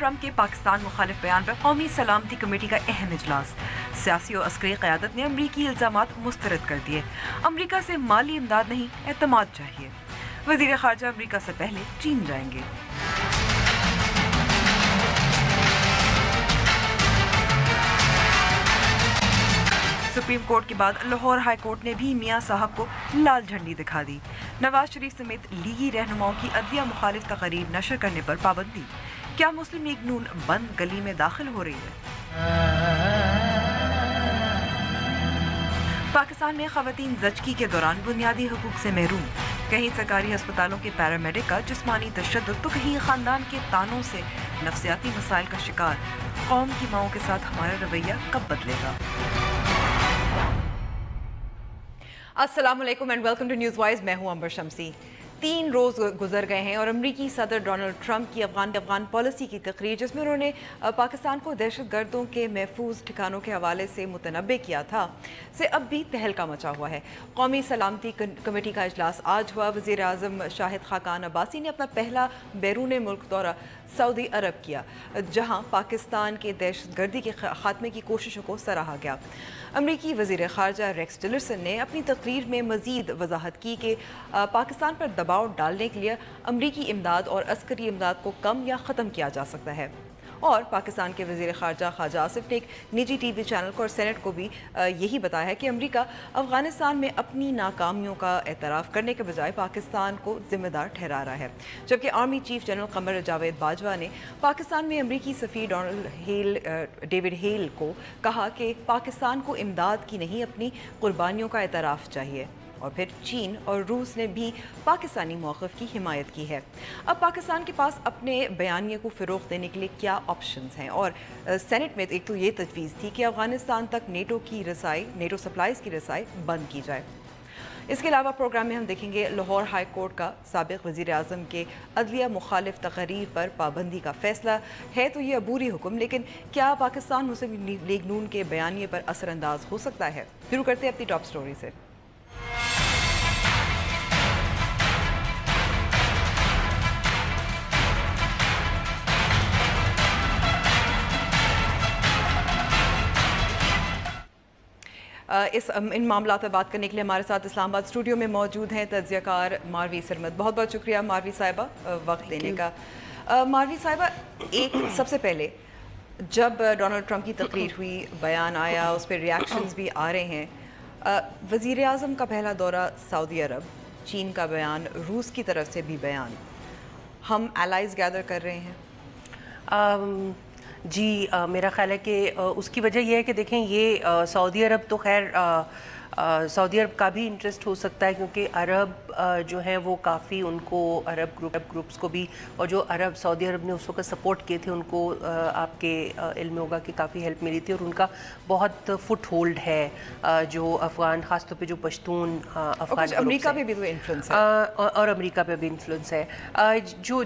Trump کے پاکستان مخالف بیان پر قومی سلامتی کمیٹی کا اہم اجلاس۔ سیاسی و عسکری قیادت نے امریکی الزامات مسترد کر دیے۔ امریکہ سے مالی امداد نہیں، اعتماد چاہیے۔ وزیر خارجہ امریکہ سے پہلے چین جائیں گے۔ سپریم کورٹ کے بعد لاہور ہائی کورٹ نے بھی میاں صاحب کو لال جھنڈی دکھا دی۔ نواز شریف سمیت لیگی رہنماؤں کی عدلیہ مخالف تقاریر نشر کرنے پر پابندی۔ کیا مسلم لیگ نون بند گلی میں داخل ہو رہی ہے؟ پاکستان میں خواتین زچگی کے دوران بنیادی حقوق سے محروم۔ کہیں سرکاری ہسپتالوں کے پیرامیڈک کا جسمانی تشدد تو کہیں خاندان کے تانوں سے نفسیاتی مسائل کا شکار۔ قوم کی ماؤں کے ساتھ ہمارا رویہ کب بدلے گا؟ السلام علیکم and welcome to news wise. میں ہوں امبر شمسی۔ 3 روز گزر گئے ہیں اور امریکی صدر ڈونلڈ ٹرمپ کی افغان پالیسی کی تقریر، جس میں انہوں نے پاکستان کو دہشت گردوں کے محفوظ ٹھکانوں کے حوالے سے متنبع کیا تھا، سے اب بھی تہلکہ مچا ہوا ہے۔ قومی سلامتی کمیٹی کا اجلاس آج ہوا۔ وزیر اعظم شاہد خاقان عباسی نے اپنا پہلا بیرون ملک دورہ سعودی عرب کیا، جہاں پاکستان کے دہشت گردی کے خاتمے کی کوششوں کو سراہا گیا۔ امریکی وزیر خارجہ ریکس ٹلرسن نے اپنی تقریر میں مزید وضاحت کی کہ پاکستان پر دباؤ ڈالنے کے لیے امریکی امداد اور عسکری امداد کو کم یا ختم کیا جا سکتا ہے۔ اور پاکستان کے وزیر خارجہ خواجہ آصف نے ایک نجی ٹی وی چینل کو اور سینٹ کو بھی یہی بتایا ہے کہ امریکہ افغانستان میں اپنی ناکامیوں کا اعتراف کرنے کے بجائے پاکستان کو ذمہ دار ٹھہرا رہا ہے، جبکہ army chief general Qamar Javed Bajwa نے پاکستان میں امریکی سفیر ڈیوڈ ہیل کو کہا کہ پاکستان کو امداد کی نہیں اپنی قربانیوں کا اعتراف چاہیے۔ اور پھر چین اور روس نے بھی پاکستانی موقف کی حمایت کی ہے۔ اب پاکستان کے پاس اپنے بیانیے کو فروغ دینے کے لیے کیا آپشنز ہیں؟ اور سینٹ میں ایک تو یہ تجویز تھی کہ افغانستان تک نیٹو سپلائز کی رسائی بند کی جائے۔ اس کے علاوہ پروگرام میں ہم دیکھیں گے لاہور ہائی کورٹ کا سابق وزیر اعظم کے عدلیہ مخالف تقاریر پر پابندی کا فیصلہ ہے تو یہ عبوری حکم، لیکن کیا پاکستان مسلم لیگ نون کے بیانیے پر اثر انداز ہو سکتا ہے؟ شروع کرتے ہیں اپنی ٹاپ سٹوری سے۔ ان معاملات پر بات کرنے کے لیے ہمارے ساتھ اسلام آباد اسٹوڈیو میں موجود ہیں تجزیہ کار ماروی سرمد۔ بہت بہت شکریہ ماروی صاحبہ وقت دینے کا۔ ماروی صاحبہ، سب سے پہلے جب ڈونلڈ ٹرمپ کی تقریر ہوئی، بیان آیا، اس پہ ریاکشنز بھی آ رہے ہیں، وزیر اعظم کا پہلا دورہ سعودی عرب، چین کا بیان، روس کی طرف سے بھی بیان، ہم الائز گیدر کر رہے ہیں؟ جی، میرا خیال ہے کہ اس کی وجہ یہ ہے کہ دیکھیں، یہ سعودی عرب تو خیر سعودی عرب کا بھی انٹرسٹ ہو سکتا ہے، کیونکہ عرب جو ہیں وہ کافی ان کو عرب گروپس کو بھی، اور جو سعودی عرب نے اس وقت سپورٹ کیے تھے ان کو آپ کے علم میں ہوگا کہ کافی ہیلپ ملی تھی، اور ان کا بہت فٹ ہولڈ ہے جو افغان، خاص طور پہ جو پشتون افغان، امریکہ پہ بھی انفلوئنس ہے، اور امریکہ پہ بھی انفلوئنس ہے۔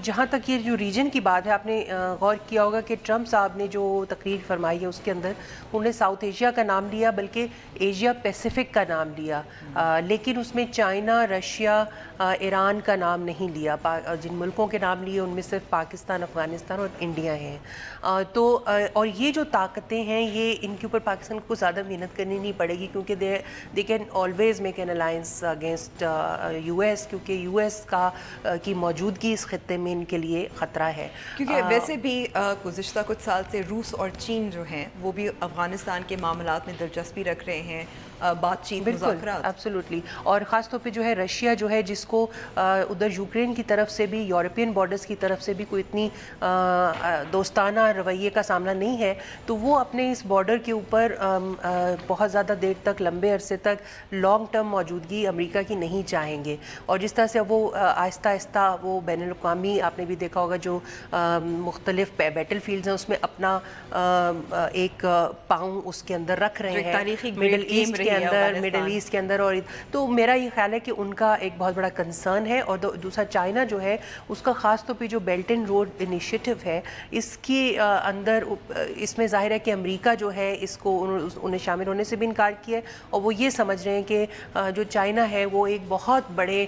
جہاں تک یہ جو ریجن کی بات ہے، آپ نے غور کیا ہوگا کہ ٹرمپ صاحب نے جو تقریر فرمائی ہے اس کے اندر انہوں نے ساؤتھ ایشیا کا نام لیا، بلکہ ایشیا پیسیفک کا نام لیا، لیکن اس میں چائنا، رشیا، ایران کا نام نہیں لیا۔ جن ملکوں کے نام لیے ان میں صرف پاکستان، افغانستان اور انڈیا ہیں۔ تو اور یہ جو طاقتیں ہیں، یہ ان کے اوپر پاکستان کو زیادہ محنت کرنی نہیں پڑے گی، کیونکہ they can always make an alliance against U S, کیونکہ یو ایس کی موجودگی اس خطے میں ان کے لیے خطرہ ہے۔ کیونکہ ویسے بھی گزشتہ کچھ سال سے روس اور چین جو ہیں وہ بھی افغانستان کے معاملات میں دلچسپی رکھ رہے ہیں، بات چیت، مذاکرات۔ ایبسولوٹلی، اور خاص طور پہ جو ہے رشیا جو ہے، جس کو ادھر یوکرین کی طرف سے بھی، یورپین بارڈرز کی طرف سے بھی کوئی اتنی دوستانہ رویے کا سامنا نہیں ہے، تو وہ اپنے اس بارڈر کے اوپر بہت زیادہ دیر تک، لمبے عرصے تک لانگ ٹرم موجودگی امریکہ کی نہیں چاہیں گے۔ اور جس طرح سے وہ آہستہ آہستہ وہ بین الاقوامی، آپ نے بھی دیکھا ہوگا جو مختلف بیٹل فیلڈز ہیں اس میں اپنا ایک پاؤں اس کے اندر رکھ رہے ہیں، تاریخی مڈل ایسٹ کے اندر، مڈل ایسٹ کے اندر، اور تو میرا یہ خیال ہے کہ ان کا ایک بہت بڑا کنسرن ہے. اور دوسرا چائنا جو ہے اس کا خاص طور پہ جو بیلٹ اینڈ روڈ انیشیٹو ہے اس کے اندر اس میں ظاہر ہے کہ امریکہ جو ہے اس کو انہیں شامل ہونے سے بھی انکار کیا ہے، اور وہ یہ سمجھ رہے ہیں کہ جو چائنا ہے وہ ایک بہت بڑے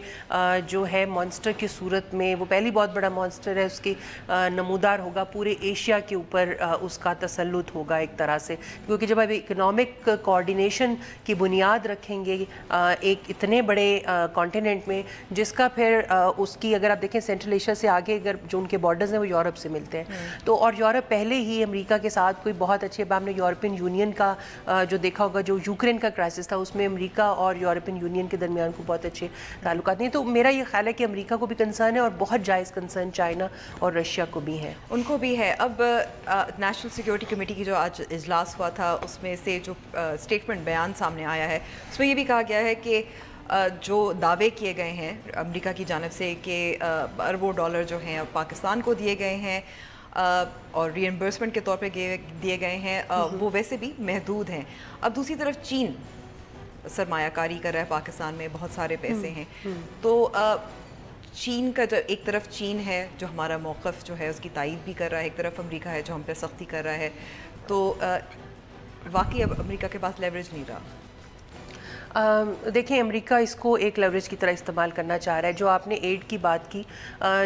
جو ہے مانسٹر کی صورت میں، وہ پہلی بہت بڑا مانسٹر ہے، اس کی نمودار ہوگا پورے ایشیا کے اوپر، اس کا تسلط ہوگا ایک طرح سے. کیونکہ جب اب اکنامک کوآرڈینیشن کی بنیاد رکھیں گے ایک اتنے بڑے کانٹیننٹ میں، جس کا پھر اس کی اگر آپ دیکھیں سینٹرل ایشیا سے آگے اگر جو ان کے بارڈرز ہیں وہ یورپ سے ملتے ہیں، تو اور یورپ پہلے ہی امریکہ کے ساتھ کوئی بہت اچھے، ہم نے یورپین یونین کا جو دیکھا ہوگا، جو یوکرین کا کرائسس تھا اس میں امریکہ اور یورپین یونین کے درمیان کو بہت اچھے تعلقات نہیں. تو میرا یہ خیال ہے کہ امریکہ کو بھی کنسرن ہے، اور بہت جائز کنسرن چائنا اور رشیا کو بھی ہے. ان کو بھی ہے. اب نیشنل سیکیورٹی کمیٹی کی جو آج اجلاس ہوا تھا اس میں سے جو اسٹیٹمنٹ بیان سامنے آیا ہے اس میں یہ بھی کہا گیا ہے کہ جو دعوے کیے گئے ہیں امریکہ کی جانب سے کہ اربوں ڈالر جو ہیں پاکستان کو دیے گئے ہیں اور ری ایمبرسمنٹ کے طور پہ دیے گئے ہیں، وہ ویسے بھی محدود ہیں. اب دوسری طرف چین سرمایہ کاری کر رہا ہے پاکستان میں، بہت سارے پیسے ہیں. تو چین کا جو ایک طرف چین ہے جو ہمارا موقف جو ہے اس کی تائید بھی کر رہا ہے، ایک طرف امریکہ ہے جو ہم پہ سختی کر رہا ہے، تو واقعی اب امریکہ کے پاس لیوریج نہیں رہا. دیکھیں امریکہ اس کو ایک لیوریج کی طرح استعمال کرنا چاہ رہا ہے. جو آپ نے ایڈ کی بات کی،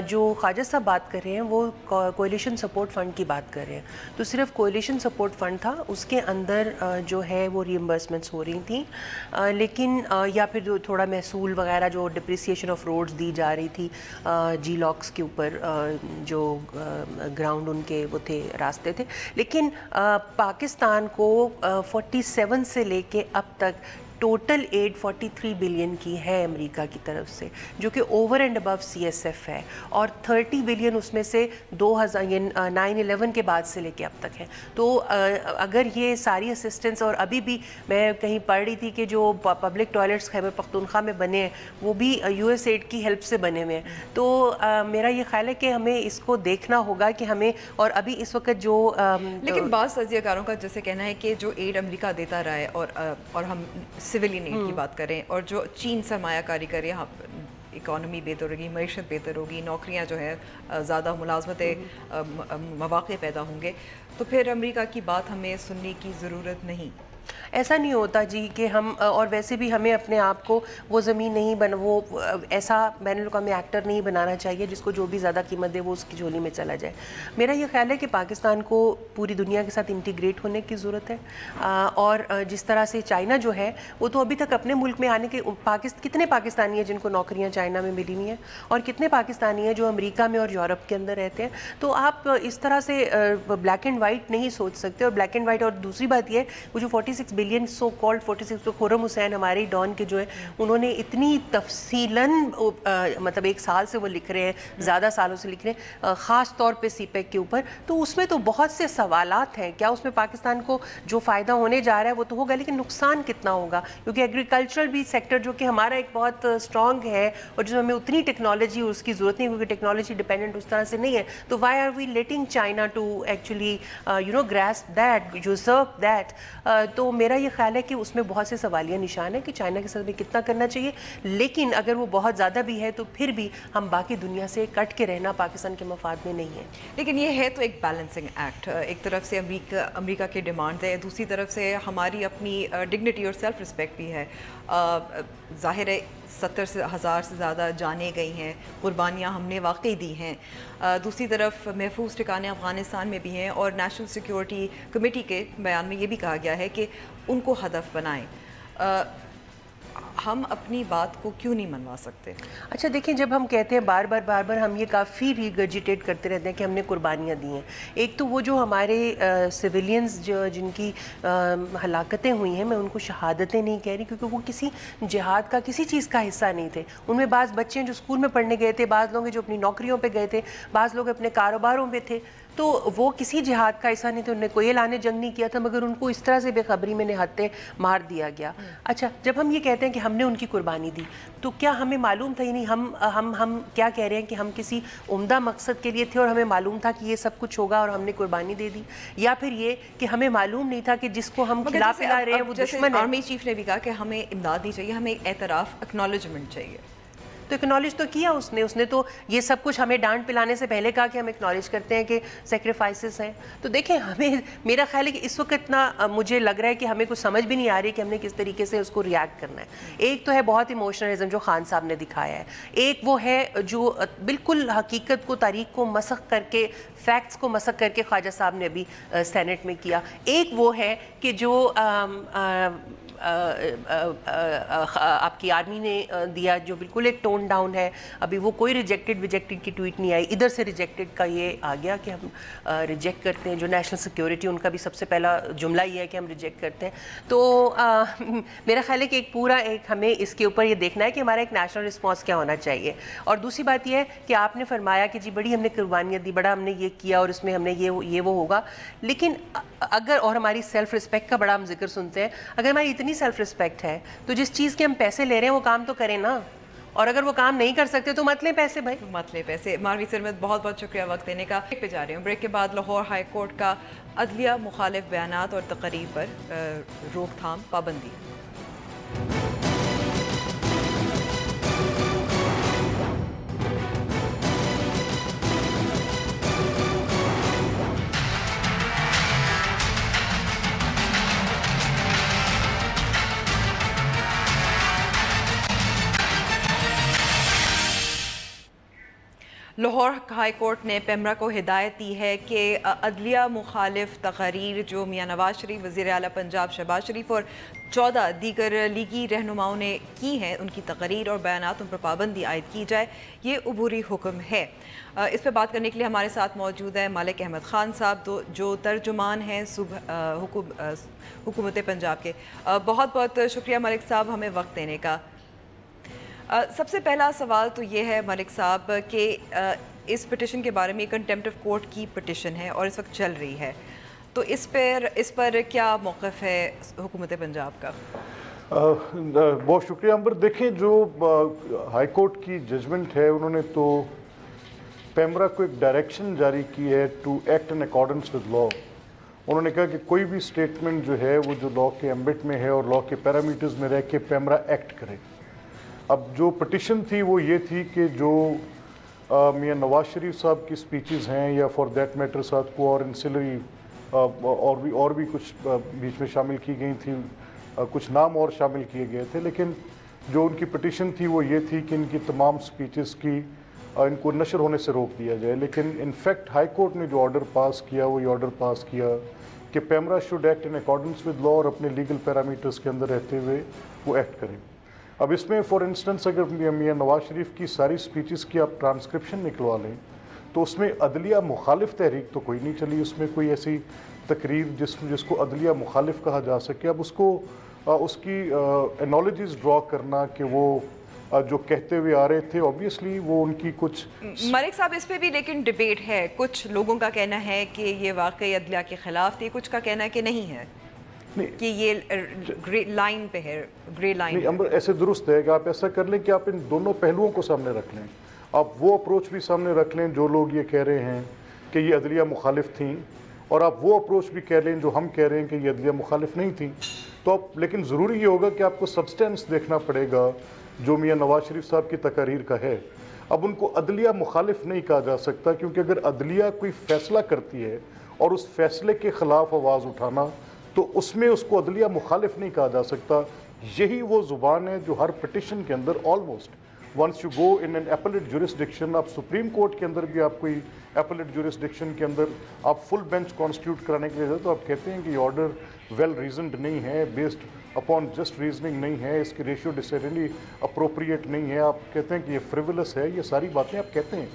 جو خواجہ صاحب بات کر رہے ہیں وہ کولیشن سپورٹ فنڈ کی بات کر رہے ہیں. تو صرف کولیشن سپورٹ فنڈ تھا، اس کے اندر جو ہے وہ ری ایمبرسمنٹس ہو رہی تھیں، لیکن یا پھر جو تھوڑا محصول وغیرہ جو ڈپریسیشن آف روڈز دی جا رہی تھی جی لاکس کے اوپر، جو گراؤنڈ ان کے وہ تھے، راستے تھے. لیکن پاکستان کو 47 سے لے کے اب تک ٹوٹل ایڈ 43 بلین کی ہے امریکہ کی طرف سے، جو کہ over and above C S F ہے، اور 30 بلین اس میں سے 9/11 کے بعد سے لے کے اب تک ہے. تو اگر یہ ساری اسسٹنس، اور ابھی بھی میں کہیں پڑھ رہی تھی کہ جو پبلک ٹوائلٹس خیبر پختونخوا میں بنے ہیں وہ بھی یو ایس ایڈ کی ہیلپ سے بنے ہوئے ہیں. تو میرا یہ خیال ہے کہ ہمیں اس کو دیکھنا ہوگا کہ ہمیں، اور ابھی اس وقت جو لیکن بعض تجزیہ کاروں کا جیسے کہنا ہے کہ جو ایڈ امریکہ دیتا رہا ہے اور ہم سویلین ایڈ کی بات کریں، اور جو چین سرمایہ کاری کرے، یہاں اکانومی بہتر ہوگی، معیشت بہتر ہوگی، نوکریاں جو ہے زیادہ ملازمتیں مواقع پیدا ہوں گے، تو پھر امریکہ کی بات ہمیں سننے کی ضرورت نہیں. ایسا نہیں ہوتا جی کہ ہم، اور ویسے بھی ہمیں اپنے آپ کو وہ زمین نہیں وہ ایسا بین الاقوامی ایکٹر نہیں بنانا چاہیے جس کو جو بھی زیادہ قیمت دے وہ اس کی جھولی میں چلا جائے. میرا یہ خیال ہے کہ پاکستان کو پوری دنیا کے ساتھ انٹیگریٹ ہونے کی ضرورت ہے، اور جس طرح سے چائنا جو ہے وہ تو ابھی تک اپنے ملک میں آنے کے کتنے پاکستانی ہیں جن کو نوکریاں چائنا میں ملی ہوئی ہیں، اور کتنے پاکستانی ہیں جو امریکہ میں اور یورپ کے اندر رہتے ہیں. تو آپ اس طرح سے بلیک اینڈ وائٹ نہیں سوچ سکتے. اور بلیک اینڈ وائٹ، اور دوسری بات یہ وہ جو 46 بلین سو کالڈ 46 تو خرم حسین ہمارے ڈان کے جو ہے انہوں نے اتنی تفصیلاً مطلب ایک سال سے وہ لکھ رہے ہیں، زیادہ سالوں سے لکھ رہے ہیں، خاص طور پہ سی پیک کے اوپر. تو اس میں تو بہت سے سوالات ہیں. کیا اس میں پاکستان کو جو فائدہ ہونے جا رہا ہے وہ تو ہوگا، لیکن نقصان کتنا ہوگا؟ کیونکہ ایگریکلچرل بھی سیکٹر جو کہ ہمارا ایک بہت اسٹرانگ ہے، اور جس میں ہمیں اتنی ٹیکنالوجی اس کی ضرورت نہیں، کیونکہ ٹیکنالوجی ڈیپینڈنٹ اس طرح سے نہیں ہے. تو why are we letting China to actually grasp that, usurp that? تو میرا یہ خیال ہے کہ اس میں بہت سے سوالیہ نشان ہے کہ چائنا کے ساتھ میں کتنا کرنا چاہیے. لیکن اگر وہ بہت زیادہ بھی ہے تو پھر بھی ہم باقی دنیا سے کٹ کے رہنا پاکستان کے مفاد میں نہیں ہے. لیکن یہ ہے تو ایک بیلنسنگ ایکٹ. ایک طرف سے امریکہ کے ڈیمانڈ ہے، دوسری طرف سے ہماری اپنی ڈگنیٹی اور سیلف رسپیکٹ بھی ہے. ظاہر ہے 70,000 سے زیادہ جانیں گئی ہیں، قربانیاں ہم نے واقعی دی ہیں. دوسری طرف محفوظ ٹھکانے افغانستان میں بھی ہیں، اور نیشنل سیکیورٹی کمیٹی کے بیان میں یہ بھی کہا گیا ہے کہ ان کو ہدف بنائیں. ہم اپنی بات کو کیوں نہیں منوا سکتے؟ اچھا دیکھیں، جب ہم کہتے ہیں بار بار ہم یہ کافی ریگرجیٹیٹ کرتے رہتے ہیں کہ ہم نے قربانیاں دی ہیں. ایک تو وہ جو ہمارے سویلینز جن کی ہلاکتیں ہوئی ہیں، میں ان کو شہادتیں نہیں کہہ رہی، کیونکہ وہ کسی جہاد کا کسی چیز کا حصہ نہیں تھے. ان میں بعض بچے جو اسکول میں پڑھنے گئے تھے، بعض لوگ جو اپنی نوکریوں پہ گئے تھے، بعض لوگ اپنے کاروباروں پہ تھے. تو وہ کسی جہاد کا ایسا نہیں تھا, انہوں نے کوئی اعلان جنگ نہیں کیا تھا, مگر ان کو اس طرح سے بے خبری میں نہتے مار دیا گیا. اچھا, جب ہم یہ کہتے ہیں کہ ہم نے ان کی قربانی دی, تو کیا ہمیں معلوم تھا, یعنی ہم کیا کہہ رہے ہیں کہ ہم کسی عمدہ مقصد کے لیے تھے اور ہمیں معلوم تھا کہ یہ سب کچھ ہوگا اور ہم نے قربانی دے دی, یا پھر یہ کہ ہمیں معلوم نہیں تھا کہ جس کو ہم کھلا پلا رہے ہیں وہ دشمن ہے؟ آرمی چیف نے بھی کہا کہ ہمیں امداد نہیں چاہیے, ہمیں اعتراف اکنالجمنٹ چاہیے. تو اکنالج تو کیا اس نے تو یہ سب کچھ ہمیں ڈانٹ پلانے سے پہلے کہا کہ ہم اکنالج کرتے ہیں کہ سیکریفائسز ہیں. تو دیکھیں, ہمیں میرا خیال ہے کہ اس وقت اتنا مجھے لگ رہا ہے کہ ہمیں کچھ سمجھ بھی نہیں آ رہی کہ ہم نے کس طریقے سے اس کو ریاکٹ کرنا ہے. ایک تو ہے بہت ایموشنلزم جو خان صاحب نے دکھایا ہے, ایک وہ ہے جو بالکل حقیقت کو, تاریخ کو مسخ کر کے, فیکٹس کو مسخ کر کے خواجہ صاحب نے ابھی سینٹ میں کیا. ایک وہ ہے کہ جو آپ کی آرمی نے دیا, جو بالکل ایک ٹون ڈاؤن ہے. ابھی وہ کوئی ریجیکٹڈ کی ٹویٹ نہیں آئی, ادھر سے ریجیکٹڈ کا یہ آ گیا کہ ہم ریجیکٹ کرتے ہیں. جو نیشنل سیکیورٹی, ان کا بھی سب سے پہلا جملہ یہ ہے کہ ہم ریجیکٹ کرتے ہیں. تو میرا خیال ہے کہ ایک ہمیں اس کے اوپر یہ دیکھنا ہے کہ ہمارا ایک نیشنل رسپانس کیا ہونا چاہیے. اور دوسری بات یہ ہے کہ آپ نے فرمایا کہ جی بڑی ہم نے قربانیاں دی, بڑا ہم نے یہ کیا اور اس میں ہم نے یہ وہ ہوگا. لیکن اگر, اور ہماری سیلف رسپیکٹ کا بڑا ہم ذکر سنتے ہیں, اگر ہماری اتنی سیلف رسپیکٹ ہے تو جس چیز کے ہم پیسے لے رہے ہیں وہ کام تو کریں نا, اور اگر وہ کام نہیں کر سکتے تو مت لیں پیسے بھائی, مت لیں پیسے. ماروی سرمد, بہت بہت شکریہ وقت دینے کا. بریک پہ جا رہی ہوں. بریک کے بعد لاہور ہائی کورٹ کا عدلیہ مخالف بیانات اور تقاریر پر روک تھام پابندی. لاہور ہائی کورٹ نے پیمرا کو ہدایت دی ہے کہ عدلیہ مخالف تقاریر جو میاں نواز شریف, وزیر اعلیٰ پنجاب شہباز شریف اور 14 دیگر لیگی رہنماؤں نے کی ہیں, ان کی تقاریر اور بیانات, ان پر پابندی عائد کی جائے. یہ عبوری حکم ہے. اس پہ بات کرنے کے لیے ہمارے ساتھ موجود ہے مالک احمد خان صاحب, جو ترجمان ہیں حکومت پنجاب کے. بہت بہت شکریہ مالک صاحب ہمیں وقت دینے کا. سب سے پہلا سوال تو یہ ہے ملک صاحب کہ اس پٹیشن کے بارے میں کنٹیمپٹ آف کورٹ کی پٹیشن ہے اور اس وقت چل رہی ہے, تو اس پر کیا موقف ہے حکومت پنجاب کا؟ بہت شکریہ امبر. دیکھیں, جو ہائی کورٹ کی ججمنٹ ہے, انہوں نے تو پیمرا کو ایک ڈائریکشن جاری کی ہے to act in accordance with law. انہوں نے کہا کہ کوئی بھی اسٹیٹمنٹ جو ہے وہ جو لا کے ایمبٹ میں ہے اور لا کے پیرامیٹرز میں رہ کے پیمرا ایکٹ کرے. اب جو پٹیشن تھی وہ یہ تھی کہ جو میاں نواز شریف صاحب کی سپیچز ہیں, یا فار دیٹ میٹر ساتھ کو اور انسلری اور بھی کچھ بیچ میں شامل کی گئی تھی, کچھ نام اور شامل کیے گئے تھے, لیکن جو ان کی پٹیشن تھی وہ یہ تھی کہ ان کی تمام سپیچز کی ان کو نشر ہونے سے روک دیا جائے. لیکن انفیکٹ ہائی کورٹ نے جو آرڈر پاس کیا وہ یہ آرڈر پاس کیا کہ PEMRA should act in accordance with لا, اور اپنے لیگل پیرامیٹرز کے اندر رہتے ہوئے وہ ایکٹ کریں. اب اس میں فار انسٹنس اگر میاں نواز شریف کی ساری سپیچز کی آپ ٹرانسکرپشن نکلوا لیں تو اس میں عدلیہ مخالف تحریک تو کوئی نہیں چلی. اس میں کوئی ایسی تقریر جس کو عدلیہ مخالف کہا جا سکے. اب اس کی انالوجیز ڈرا کرنا کہ وہ جو کہتے ہوئے آ رہے تھے, اوبیسلی وہ ان کی کچھ ملک صاحب اس پہ بھی لیکن ڈیبیٹ ہے. کچھ لوگوں کا کہنا ہے کہ یہ واقعی عدلیہ کے خلاف تھی, کچھ کا کہنا ہے کہ نہیں ہے, کہ یہ گرے لائن پہ ہے, گرے لائن. نہیں امبر, ایسے درست ہے کہ آپ ایسا کر لیں کہ آپ ان دونوں پہلوؤں کو سامنے رکھ لیں. آپ وہ اپروچ بھی سامنے رکھ لیں جو لوگ یہ کہہ رہے ہیں کہ یہ عدلیہ مخالف تھیں, اور آپ وہ اپروچ بھی کہہ لیں جو ہم کہہ رہے ہیں کہ یہ عدلیہ مخالف نہیں تھیں. تو لیکن ضروری یہ ہوگا کہ آپ کو سبسٹینس دیکھنا پڑے گا جو میاں نواز شریف صاحب کی تقاریر کا ہے. اب ان کو عدلیہ مخالف نہیں کہا جا سکتا, کیونکہ اگر عدلیہ کوئی فیصلہ کرتی ہے اور اس فیصلے کے خلاف آواز اٹھانا, تو اس میں اس کو عدلیہ مخالف نہیں کہا جا سکتا. یہی وہ زبان ہے جو ہر پٹیشن کے اندر almost once you go in an appellate jurisdiction, آپ سپریم کورٹ کے اندر بھی آپ کوئی ایپلیٹ جورسڈکشن کے اندر آپ فل بینچ کانسٹیٹیوٹ کرانے کے لیے, تو آپ کہتے ہیں کہ یہ آرڈر ویل ریزنڈ نہیں ہے, بیسڈ اپون جسٹ ریزننگ نہیں ہے, اس کی ریشیو ڈیسیڈنلی اپروپریٹ نہیں ہے, آپ کہتے ہیں کہ یہ فریولس ہے. یہ ساری باتیں آپ کہتے ہیں.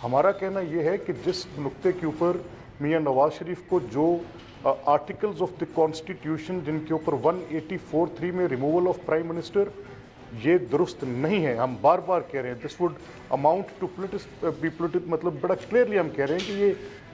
ہمارا کہنا یہ ہے کہ جس نقطے کے اوپر میاں نواز شریف کو جو آرٹیکلز آف دی کانسٹیٹیوشن جن کے اوپر 184(3) میں ریموول آف پرائم منسٹر, یہ درست نہیں ہے. ہم بار بار کہہ رہے ہیں دس وڈ اماؤنٹ ٹو مطلب بڑا کلیئرلی ہم کہہ رہے ہیں کہ یہ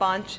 5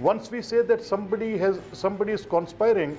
Once we say that somebody is conspiring,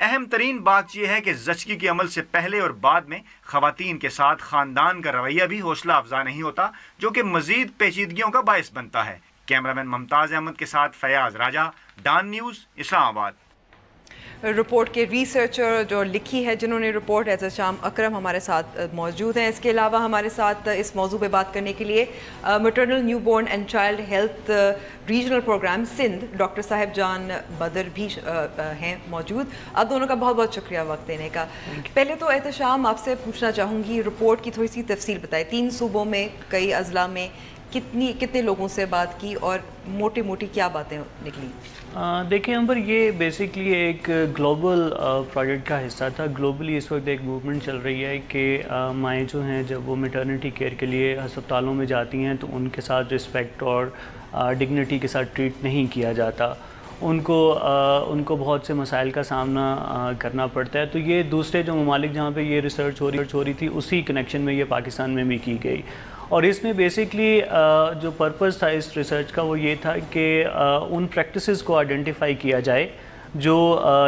اہم ترین بات یہ ہے کہ زچگی کے عمل سے پہلے اور بعد میں خواتین کے ساتھ خاندان کا رویہ بھی حوصلہ افزا نہیں ہوتا، جو کہ مزید پیچیدگیوں کا باعث بنتا ہے۔ کیمرامین ممتاز احمد کے ساتھ فیاض راجہ، ڈان نیوز، اسلام آباد۔ رپورٹ کے ریسرچر جو لکھی ہے جنہوں نے رپورٹ، احتشام اکرم ہمارے ساتھ موجود ہیں۔ اس کے علاوہ ہمارے ساتھ اس موضوع پہ بات کرنے کے لیے maternal newborn and child health regional programme Sindh doctor Sahib Jan بدر بھی ہیں موجود۔ آپ دونوں کا بہت بہت شکریہ وقت دینے کا۔ پہلے تو احتشام آپ سے پوچھنا چاہوں گی، رپورٹ کی تھوڑی سی تفصیل بتائیں۔ 3 صوبوں میں، کئی اضلاع میں کتنے لوگوں سے بات کی اور موٹی موٹی کیا باتیں نکلی؟ دیکھیں امبر، یہ بیسکلی ایک گلوبل پروجیکٹ کا حصہ تھا۔ گلوبلی اس وقت ایک موومنٹ چل رہی ہے کہ مائیں جو ہیں جب وہ میٹرنٹی کیئر کے لیے ہسپتالوں میں جاتی ہیں تو ان کے ساتھ رسپیکٹ اور ڈگنیٹی کے ساتھ ٹریٹ نہیں کیا جاتا، ان کو بہت سے مسائل کا سامنا کرنا پڑتا ہے۔ تو یہ دوسرے جو ممالک جہاں پہ یہ ریسرچ ہو رہی تھی اسی کنیکشن میں یہ پاکستان میں بھی کی گئی، اور اس میں بیسکلی جو پرپز تھا اس ریسرچ کا وہ یہ تھا کہ ان پریکٹسز کو آئیڈینٹیفائی کیا جائے جو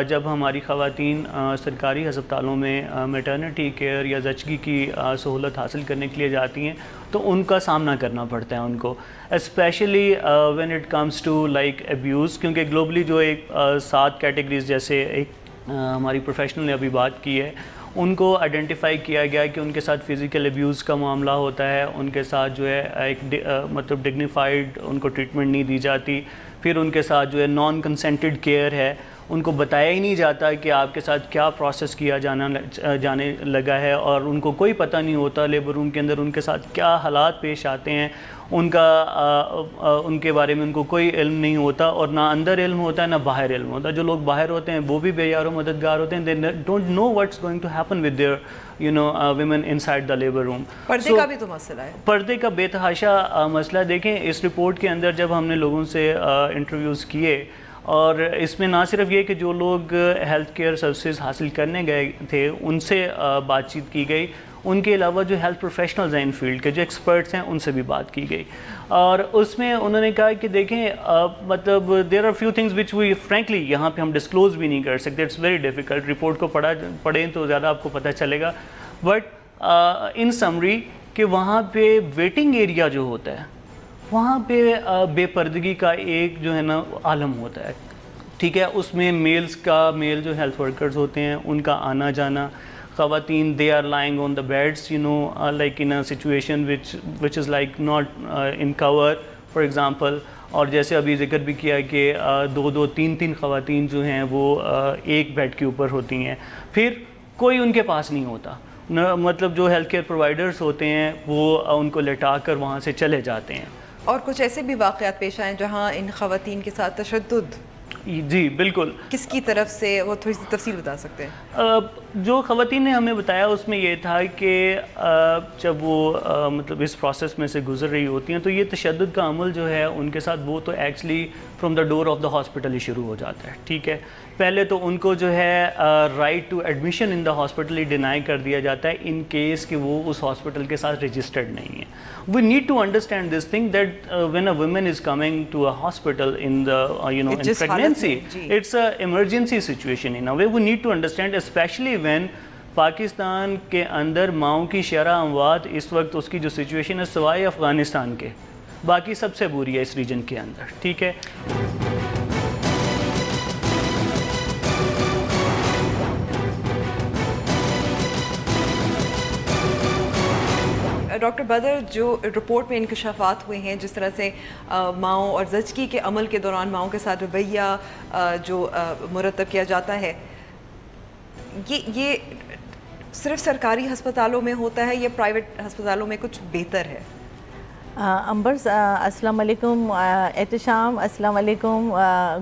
جب ہماری خواتین سرکاری ہسپتالوں میں میٹرنٹی کیئر یا زچگی کی سہولت حاصل کرنے کے لیے جاتی ہیں تو ان کا سامنا کرنا پڑتا ہے ان کو، especially when it comes to like abuse, کیونکہ گلوبلی جو ایک 7 کیٹیگریز جیسے ایک ہماری پروفیشنل نے ابھی بات کی ہے، ان کو آئیڈینٹیفائی کیا گیا کہ ان کے ساتھ فزیکل ایبیوز کا معاملہ ہوتا ہے، ان کے ساتھ جو ہے ایک مطلب ڈگنیفائڈ ان کو ٹریٹمنٹ نہیں دی جاتی، پھر ان کے ساتھ جو ہے نان کنسنٹڈ کیئر ہے، ان کو بتایا ہی نہیں جاتا کہ آپ کے ساتھ کیا پروسیس کیا جانے لگا ہے، اور ان کو کوئی پتہ نہیں ہوتا لیبر روم کے اندر ان کے ساتھ کیا حالات پیش آتے ہیں، ان کے بارے میں ان کو کوئی علم نہیں ہوتا، اور نہ اندر علم ہوتا ہے نہ باہر علم ہوتا ہے۔ جو لوگ باہر ہوتے ہیں وہ بھی بے یار و مددگار ہوتے ہیں، they don't know what's going to happen with their women inside the labor room۔ پردے کا بھی تو مسئلہ ہے، پردے کا بے تحاشا مسئلہ۔ دیکھیں اس رپورٹ کے اندر جب ہم نے لوگوں سے انٹرویوز کیے، اور اس میں نہ صرف یہ کہ جو لوگ ہیلتھ کیئر سروسز حاصل کرنے گئے تھے ان سے بات چیت کی گئی، ان کے علاوہ جو ہیلتھ پروفیشنلز ہیں ان فیلڈ کے جو ایکسپرٹس ہیں ان سے بھی بات کی گئی، اور اس میں انہوں نے کہا کہ دیکھیں مطلب there are few things which we frankly یہاں پہ ہم ڈسکلوز بھی نہیں کر سکتے، اٹس ویری ڈیفیکلٹ، رپورٹ کو پڑھیں تو زیادہ آپ کو پتہ چلے گا، بٹ ان سمری کہ وہاں پہ ویٹنگ ایریا جو ہوتا ہے وہاں پہ بے پردگی کا ایک جو ہے نا عالم ہوتا ہے، ٹھیک ہے، اس میں میل جو ہیلتھ ورکرز ہوتے ہیں ان کا آنا جانا، خواتین they are lying on the beds like in a situation which is like not in core for example, اور جیسے ابھی ذکر بھی کیا کہ 2 3 خواتین جو ہیں وہ ایک بیڈ کے اوپر ہوتی ہیں، پھر کوئی ان کے پاس نہیں ہوتا، مطلب جو ہیلتھ کیئر پرووائڈرز ہوتے ہیں وہ ان کو لٹا کر وہاں سے چلے جاتے ہیں۔ اور کچھ ایسے بھی واقعات پیش آئے جہاں ان خواتین کے ساتھ تشدد، جی بالکل، کس کی طرف سے، وہ تھوڑی سی تفصیل بتا سکتے ہیں؟ جو خواتین نے ہمیں بتایا اس میں یہ تھا کہ جب وہ مطلب اس پروسیس میں سے گزر رہی ہوتی ہیں تو یہ تشدد کا عمل جو ہے ان کے ساتھ وہ تو actually from the door of the hospital ہی شروع ہو جاتا ہے، ٹھیک ہے، پہلے تو ان کو جو ہے right to admission in the hospital ہی ڈینائی کر دیا جاتا ہے ان کیس کہ وہ اس ہاسپٹل کے ساتھ رجسٹرڈ نہیں ہے۔ We need to understand this thing that when a woman is coming to a hospital in the in pregnancy, it's a emergency situation in a way, we need to understand especially when Pakistan کے اندر ماؤں کی شرح اموات اس وقت اس کی جو situation ہے سوائے افغانستان کے باقی سب سے بری ہے اس ریجن کے اندر، ٹھیک ہے۔ ڈاکٹر بدر، جو رپورٹ میں انکشافات ہوئے ہیں جس طرح سے ماؤں اور زچگی کے عمل کے دوران ماؤں کے ساتھ رویہ جو مرتب کیا جاتا ہے، یہ صرف سرکاری ہسپتالوں میں ہوتا ہے یا پرائیویٹ ہسپتالوں میں کچھ بہتر ہے؟ امبر السلام علیکم، احتشام السلام علیکم،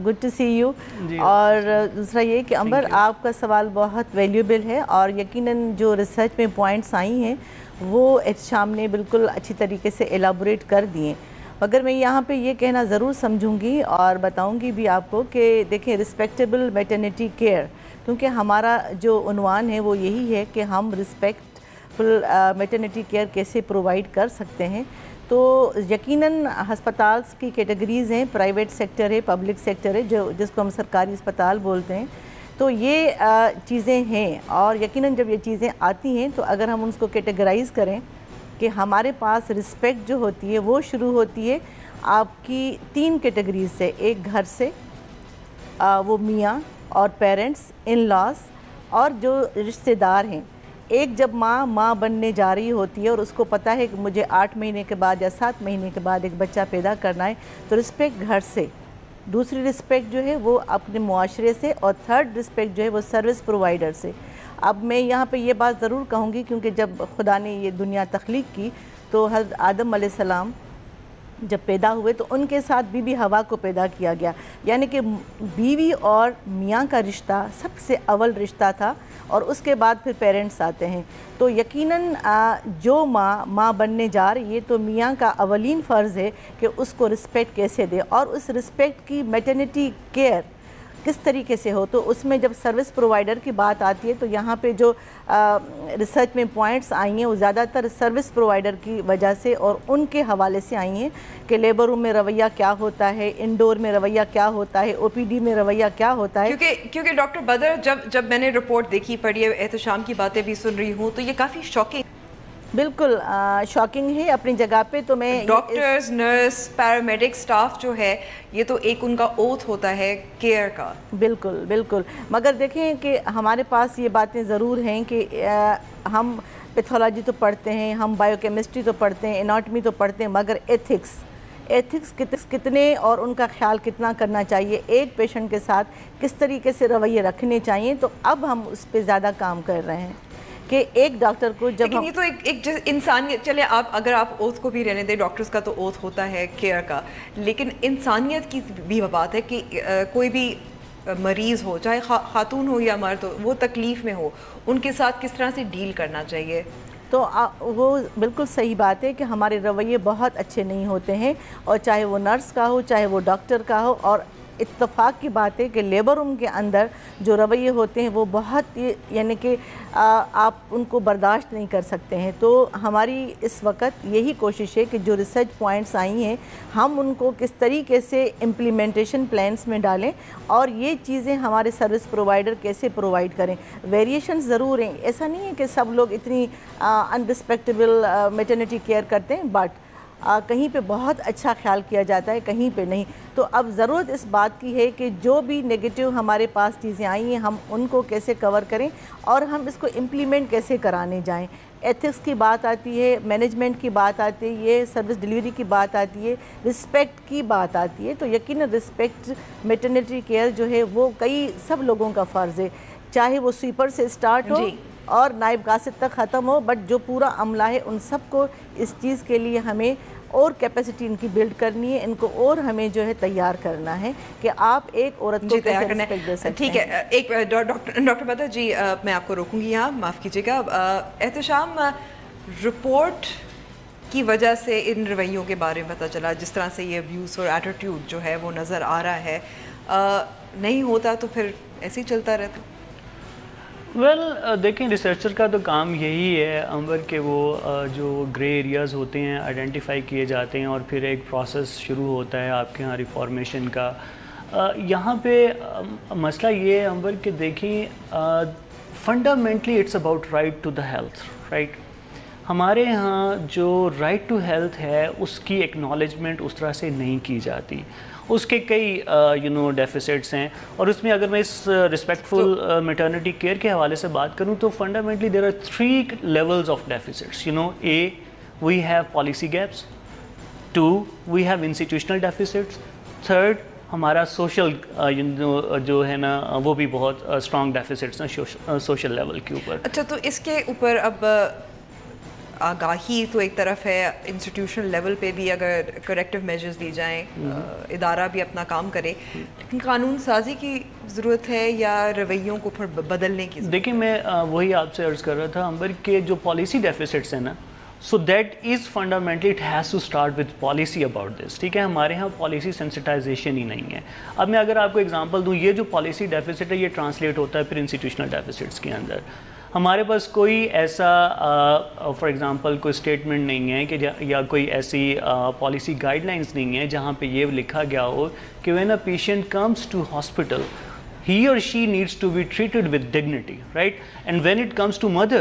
گڈ ٹو سی یو۔ اور دوسرا یہ کہ امبر آپ کا سوال بہت ویلیوبل ہے اور یقیناً جو ریسرچ میں پوائنٹس آئی ہیں وہ احتشام نے بالکل اچھی طریقے سے ایلابوریٹ کر دیے، مگر میں یہاں پہ یہ کہنا ضرور سمجھوں گی اور بتاؤں گی بھی آپ کو کہ دیکھیں رسپیکٹیبل میٹرنٹی کیئر، کیونکہ ہمارا جو عنوان ہے وہ یہی ہے کہ ہم رسپیکٹفل میٹرنٹی کیئر کیسے پرووائڈ کر سکتے ہیں، تو یقیناً ہسپتال کی کیٹیگریز ہیں، پرائیویٹ سیکٹر ہے، پبلک سیکٹر ہے، جس کو ہم سرکاری اسپتال بولتے ہیں، تو یہ چیزیں ہیں، اور یقیناً جب یہ چیزیں آتی ہیں تو اگر ہم ان کو کیٹیگرائز کریں کہ ہمارے پاس رسپیکٹ جو ہوتی ہے وہ شروع ہوتی ہے آپ کی 3 کیٹیگریز سے. ایک گھر سے، وہ میاں اور پیرنٹس، ان لاس اور جو رشتہ دار ہیں. ایک جب ماں بننے جا رہی ہوتی ہے اور اس کو پتہ ہے کہ مجھے 8 مہینے کے بعد یا 7 مہینے کے بعد ایک بچہ پیدا کرنا ہے، تو رسپیکٹ گھر سے. دوسری رسپیکٹ جو ہے وہ اپنے معاشرے سے، اور تھرڈ رسپیکٹ جو ہے وہ سروس پرووائڈر سے. اب میں یہاں پہ یہ بات ضرور کہوں گی کیونکہ جب خدا نے یہ دنیا تخلیق کی تو حضرت آدم علیہ السلام جب پیدا ہوئے تو ان کے ساتھ بی بی ہوا کو پیدا کیا گیا، یعنی کہ بیوی اور میاں کا رشتہ سب سے اول رشتہ تھا، اور اس کے بعد پھر پیرنٹس آتے ہیں. تو یقیناً جو ماں بننے جا رہی ہے تو میاں کا اولین فرض ہے کہ اس کو رسپیکٹ کیسے دے، اور اس رسپیکٹ کی میٹرنٹی کیئر کس طریقے سے ہو. تو اس میں جب سروس پرووائڈر کی بات آتی ہے تو یہاں پہ جو ریسرچ میں پوائنٹس آئی ہیں وہ زیادہ تر سروس پرووائڈر کی وجہ سے اور ان کے حوالے سے آئی ہیں کہ لیبر روم میں رویہ کیا ہوتا ہے، انڈور میں رویہ کیا ہوتا ہے، او پی ڈی میں رویہ کیا ہوتا ہے. کیونکہ ڈاکٹر بدر جب میں نے رپورٹ دیکھی، پڑھی ہے، احتشام کی باتیں بھی سن رہی ہوں، تو یہ کافی شاکنگ، بالکل شاکنگ ہے اپنی جگہ پہ. تو میں ڈاکٹرز، نرس، پیرامیڈک سٹاف جو ہے یہ تو ایک ان کا اوتھ ہوتا ہے کیئر کا. بالکل بالکل. مگر دیکھیں کہ ہمارے پاس یہ باتیں ضرور ہیں کہ ہم پیتھولوجی تو پڑھتے ہیں، ہم بائیو کیمسٹری تو پڑھتے ہیں، اناٹمی تو پڑھتے ہیں، مگر ایتھکس کتنے اور ان کا خیال کتنا کرنا چاہیے، ایک پیشنٹ کے ساتھ کس طریقے سے رویے رکھنے چاہیے. تو اب ہم اس پہ زیادہ کام کر رہے ہیں کہ ایک ڈاکٹر کو جب لیکن یہ تو ایک انسانیت، چلے اگر آپ اوتھ کو بھی رہنے دیں، ڈاکٹرز کا تو اوتھ ہوتا ہے کیئر کا، لیکن انسانیت کی بھی بات ہے کہ کوئی بھی مریض ہو، چاہے خاتون ہو یا مرد ہو، وہ تکلیف میں ہو، ان کے ساتھ کس طرح سے ڈیل کرنا چاہیے. تو وہ بالکل صحیح بات ہے کہ ہمارے رویے بہت اچھے نہیں ہوتے ہیں، اور چاہے وہ نرس کا ہو، چاہے وہ ڈاکٹر کا ہو. اور اتفاق کی بات ہے کہ لیبر روم کے اندر جو رویے ہوتے ہیں وہ بہت، یعنی کہ آپ ان کو برداشت نہیں کر سکتے ہیں. تو ہماری اس وقت یہی کوشش ہے کہ جو ریسرچ پوائنٹس آئی ہیں ہم ان کو کس طریقے سے امپلیمنٹیشن پلانس میں ڈالیں، اور یہ چیزیں ہمارے سروس پرووائڈر کیسے پرووائڈ کریں. ویریشنز ضرور ہیں، ایسا نہیں ہے کہ سب لوگ اتنی انرسپیکٹیبل میٹرنٹی کیئر کرتے ہیں، بٹ کہیں پہ بہت اچھا خیال کیا جاتا ہے، کہیں پہ نہیں. تو اب ضرورت اس بات کی ہے کہ جو بھی نیگیٹو ہمارے پاس چیزیں آئی ہیں ہم ان کو کیسے کور کریں اور ہم اس کو امپلیمنٹ کیسے کرانے جائیں. ایتھکس کی بات آتی ہے، مینجمنٹ کی بات آتی ہے، یہ سروس ڈیلیوری کی بات آتی ہے، رسپیکٹ کی بات آتی ہے. تو یقیناً رسپیکٹ میٹرنٹی کیئر جو ہے وہ سب لوگوں کا فرض ہے، چاہے وہ سویپر سے سٹارٹ ہو اور نائب قاصد تک ختم ہو، بٹ جو پورا عملہ ہے ان سب کو اس چیز کے لیے ہمیں اور کیپیسٹی ان کی بلڈ کرنی ہے، ان کو اور ہمیں جو ہے تیار کرنا ہے کہ آپ ایک عورت کو کیسے رسپیکٹ دے سکتے ہیں. ٹھیک ہے، ایک ڈاکٹر بدر جی میں آپ کو روکوں گی یہاں، معاف کیجیے گا. احتشام، رپورٹ کی وجہ سے ان رویوں کے بارے میں پتہ چلا، جس طرح سے یہ ویوز اور ایٹیٹیوڈ جو ہے وہ نظر آ رہا ہے، نہیں ہوتا تو پھر ایسے ہی چلتا رہتا. دیکھیں ریسرچر کا تو کام یہی ہے انور کہ وہ جو گرے ایریاز ہوتے ہیں آئیڈینٹیفائی کیے جاتے ہیں، اور پھر ایک پروسیس شروع ہوتا ہے آپ کے یہاں ریفارمیشن کا. یہاں پہ مسئلہ یہ ہے انور کہ دیکھیں fundamentally it's about right to the health, right. ہمارے ہاں جو رائٹ ٹو ہیلتھ ہے اس کی ایکنالجمنٹ اس طرح سے نہیں کی جاتی، اس کے کئی ڈیفیسٹس ہیں. اور اس میں اگر میں اس رسپیکٹفل میٹرنٹی کیئر کے حوالے سے بات کروں تو fundamentally there are 3 levels of deficits. A we have policy gaps, 2 we have institutional deficits, 3 ہمارا سوشل جو ہے نا وہ بھی بہت اسٹرانگ ڈیفیسٹس ہیں سوشل لیول کے اوپر. اچھا، تو اس کے اوپر اب آگاہی تو ایک طرف ہے، انسٹیٹیوشنل لیول پہ بھی اگر کریکٹیو میجرز لی جائیں، ادارہ بھی اپنا کام کرے، لیکن قانون سازی کی ضرورت ہے یا رویوں کو پھر بدلنے کی ضرورت؟ دیکھیں میں وہی آپ سے عرض کر رہا تھا انور کہ جو پالیسی ڈیفیسٹس ہیں نا، so that is fundamentally it has to start with policy about this. ٹھیک ہے، ہمارے ہاں پالیسی سینسٹائزیشن ہی نہیں ہے. اب میں اگر آپ کو اگزامپل دوں، یہ جو پالیسی ڈیفیسٹ ہے یہ ٹرانسلیٹ ہوتا ہے پھر انسٹیٹیوشنل ڈیفیسٹس کے اندر. ہمارے پاس کوئی ایسا فار ایگزامپل کوئی اسٹیٹمنٹ نہیں ہے کہ یا کوئی ایسی پالیسی گائیڈ لائنس نہیں ہے جہاں پہ یہ لکھا گیا ہو کہ when a patient comes to hospital he or she needs to be treated with dignity, right? And when it comes to mother,